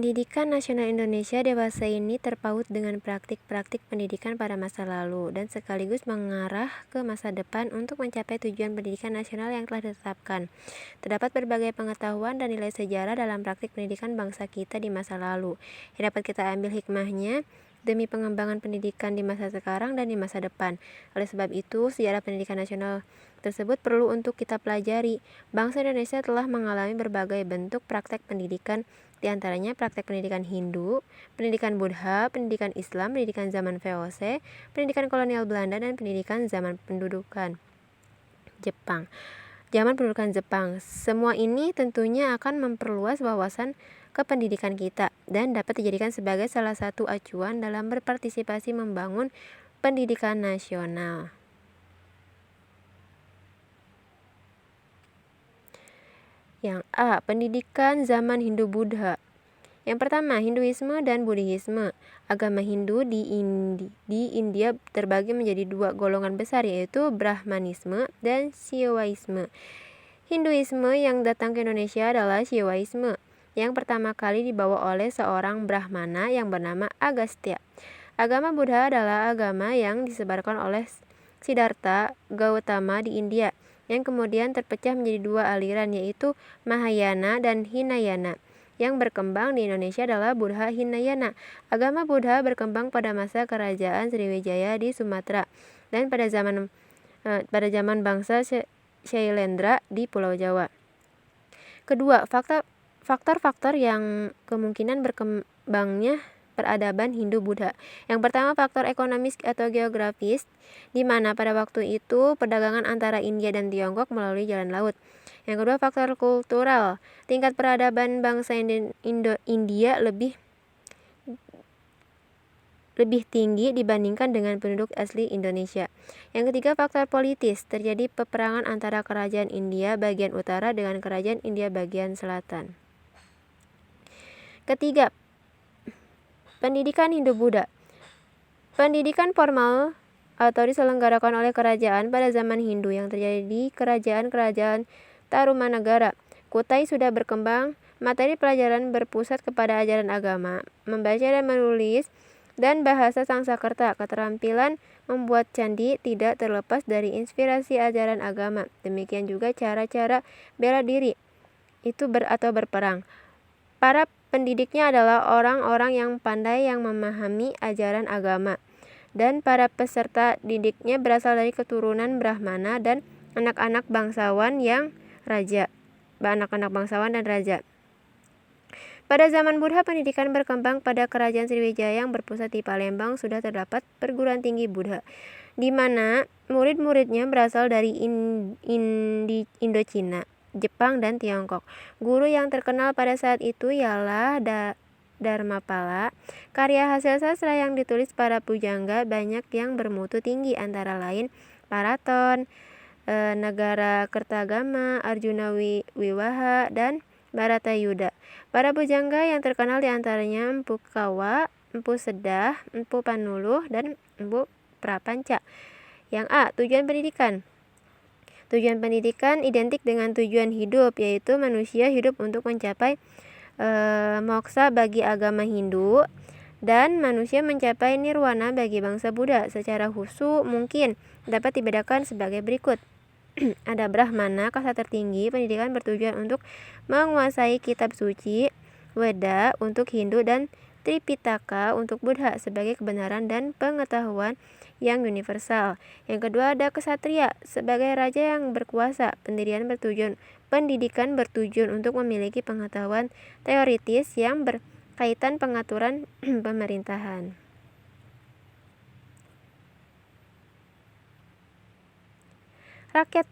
Pendidikan nasional Indonesia dewasa ini terpaut dengan praktik-praktik pendidikan pada masa lalu dan sekaligus mengarah ke masa depan untuk mencapai tujuan pendidikan nasional yang telah ditetapkan. Terdapat berbagai pengetahuan dan nilai sejarah dalam praktik pendidikan bangsa kita di masa lalu, yang dapat kita ambil hikmahnya demi pengembangan pendidikan di masa sekarang dan di masa depan. Oleh sebab itu, sejarah pendidikan nasional tersebut perlu untuk kita pelajari. Bangsa Indonesia telah mengalami berbagai bentuk praktek pendidikan, di antaranya praktek pendidikan Hindu, pendidikan Buddha, pendidikan Islam, pendidikan zaman VOC, pendidikan kolonial Belanda, dan pendidikan zaman pendudukan Jepang. Zaman pendudukan Jepang. Semua ini tentunya akan memperluas wawasan kependidikan kita dan dapat dijadikan sebagai salah satu acuan dalam berpartisipasi membangun pendidikan nasional. Yang A. Pendidikan zaman Hindu-Buddha. Yang pertama, Hinduisme dan Buddhisme. Agama Hindu di India terbagi menjadi dua golongan besar, yaitu Brahmanisme dan Shaivisme. Hinduisme yang datang ke Indonesia adalah Shaivisme, yang pertama kali dibawa oleh seorang Brahmana yang bernama Agastya. Agama Buddha adalah agama yang disebarkan oleh Siddhartha Gautama di India, yang kemudian terpecah menjadi dua aliran, yaitu Mahayana dan Hinayana. Yang berkembang di Indonesia adalah Buddha Hinayana. Agama Buddha berkembang pada masa kerajaan Sriwijaya di Sumatera dan pada zaman bangsa Shailendra di Pulau Jawa. Kedua, faktor-faktor yang kemungkinan berkembangnya peradaban Hindu-Buddha. Yang pertama, faktor ekonomis atau geografis, di mana pada waktu itu perdagangan antara India dan Tiongkok melalui jalan laut. Yang kedua, faktor kultural. Tingkat peradaban bangsa India lebih tinggi dibandingkan dengan penduduk asli Indonesia. Yang ketiga, faktor politis. Terjadi peperangan antara kerajaan India bagian utara dengan kerajaan India bagian selatan. Ketiga, pendidikan Hindu-Buddha. Pendidikan formal atau diselenggarakan oleh kerajaan pada zaman Hindu yang terjadi di kerajaan-kerajaan Tarumanagara. Kutai sudah berkembang, materi pelajaran berpusat kepada ajaran agama, membaca dan menulis, dan bahasa Sangsekerta. Keterampilan membuat candi tidak terlepas dari inspirasi ajaran agama. Demikian juga cara-cara bela diri atau berperang. Para pendidiknya adalah orang-orang yang pandai yang memahami ajaran agama, dan para peserta didiknya berasal dari keturunan Brahmana dan anak-anak bangsawan dan raja. Pada zaman Buddha, pendidikan berkembang pada kerajaan Sriwijaya yang berpusat di Palembang. Sudah terdapat perguruan tinggi Buddha, di mana murid-muridnya berasal dari Indochina, Jepang, dan Tiongkok. Guru yang terkenal pada saat itu ialah Dharmapala. Karya hasil sastra yang ditulis para pujangga banyak yang bermutu tinggi, antara lain Paraton, Negara Kertagama, Arjuna Wiwaha, dan Baratayuda. Para pujangga yang terkenal diantaranya Empu Kawa, Empu Sedah, Empu Panuluh, dan Empu Prapanca. Yang A. Tujuan pendidikan. Tujuan pendidikan identik dengan tujuan hidup, yaitu manusia hidup untuk mencapai moksa bagi agama Hindu, dan manusia mencapai nirwana bagi bangsa Buddha. Secara khusus mungkin dapat dibedakan sebagai berikut. Ada Brahmana, kasta tertinggi. Pendidikan bertujuan untuk menguasai kitab suci, Weda untuk Hindu, dan Tripitaka untuk Buddha sebagai kebenaran dan pengetahuan yang universal. Yang kedua, ada Ksatria sebagai raja yang berkuasa. Pendidikan bertujuan untuk memiliki pengetahuan teoritis yang berkaitan pengaturan pemerintahan. Rakyat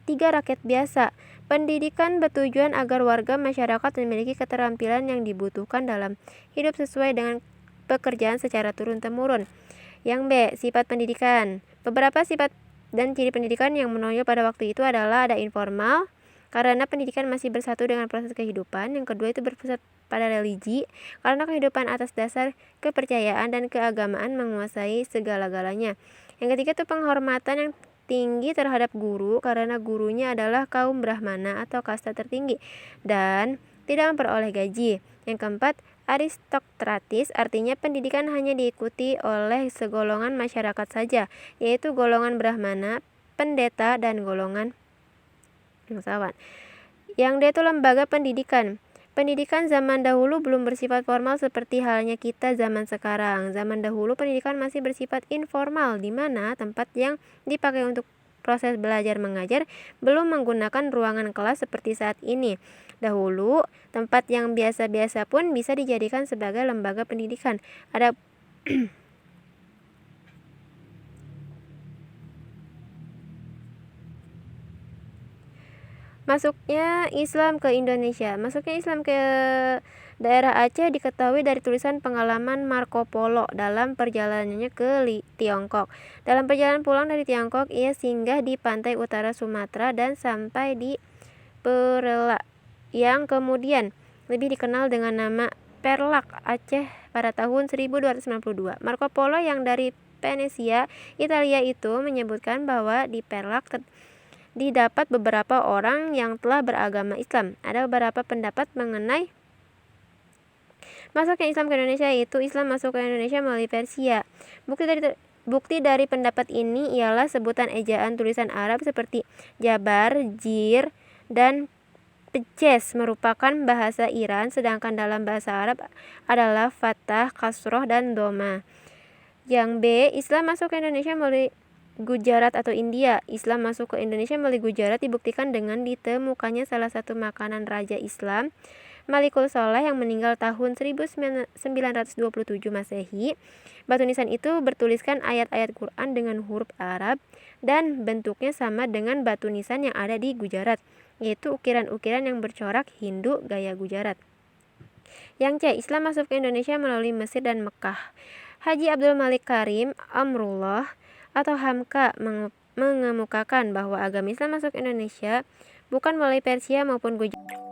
biasa. Pendidikan bertujuan agar warga masyarakat memiliki keterampilan yang dibutuhkan dalam hidup sesuai dengan pekerjaan secara turun-temurun. Yang B. Sifat pendidikan. Beberapa sifat dan ciri pendidikan yang menonjol pada waktu itu adalah ada informal, karena pendidikan masih bersatu dengan proses kehidupan. Yang kedua itu berpusat pada religi, karena kehidupan atas dasar kepercayaan dan keagamaan menguasai segala-galanya. Yang ketiga itu penghormatan yang tinggi terhadap guru, karena gurunya adalah kaum Brahmana atau kasta tertinggi dan tidak memperoleh gaji. Yang keempat, aristokratis, artinya pendidikan hanya diikuti oleh segolongan masyarakat saja, yaitu golongan Brahmana, pendeta, dan golongan bangsawan. Yang D itu lembaga pendidikan. Pendidikan zaman dahulu belum bersifat formal seperti halnya kita zaman sekarang. Zaman dahulu pendidikan masih bersifat informal, di mana tempat yang dipakai untuk proses belajar mengajar belum menggunakan ruangan kelas seperti saat ini. Dahulu, tempat yang biasa-biasa pun bisa dijadikan sebagai lembaga pendidikan. Ada Masuknya Islam ke Indonesia. Masuknya Islam ke daerah Aceh diketahui dari tulisan pengalaman Marco Polo dalam perjalanannya ke Tiongkok. Dalam perjalanan pulang dari Tiongkok, ia singgah di pantai utara Sumatera dan sampai di Perela, yang kemudian lebih dikenal dengan nama Perlak Aceh pada tahun 1292. Marco Polo yang dari Venesia, Italia itu menyebutkan bahwa di Perlak didapat beberapa orang yang telah beragama Islam. Ada beberapa pendapat mengenai masuknya Islam ke Indonesia, yaitu Islam masuk ke Indonesia melalui Persia. Bukti dari pendapat ini ialah sebutan ejaan tulisan Arab seperti Jabar, Jir, dan Peces merupakan bahasa Iran, sedangkan dalam bahasa Arab adalah Fathah, Kasroh, dan Doma. Yang B, Islam masuk ke Indonesia melalui Gujarat atau India. Islam masuk ke Indonesia melalui Gujarat dibuktikan dengan ditemukannya salah satu makanan Raja Islam, Malikul Soleh, yang meninggal tahun 1927 Masehi. Batu nisan itu bertuliskan ayat-ayat Quran dengan huruf Arab dan bentuknya sama dengan batu nisan yang ada di Gujarat, yaitu ukiran-ukiran yang bercorak Hindu gaya Gujarat. Yang C, Islam masuk ke Indonesia melalui Mesir dan Mekah. Haji Abdul Malik Karim Amrullah atau Hamka mengemukakan bahwa agama Islam masuk Indonesia bukan melalui Persia maupun Gujarat.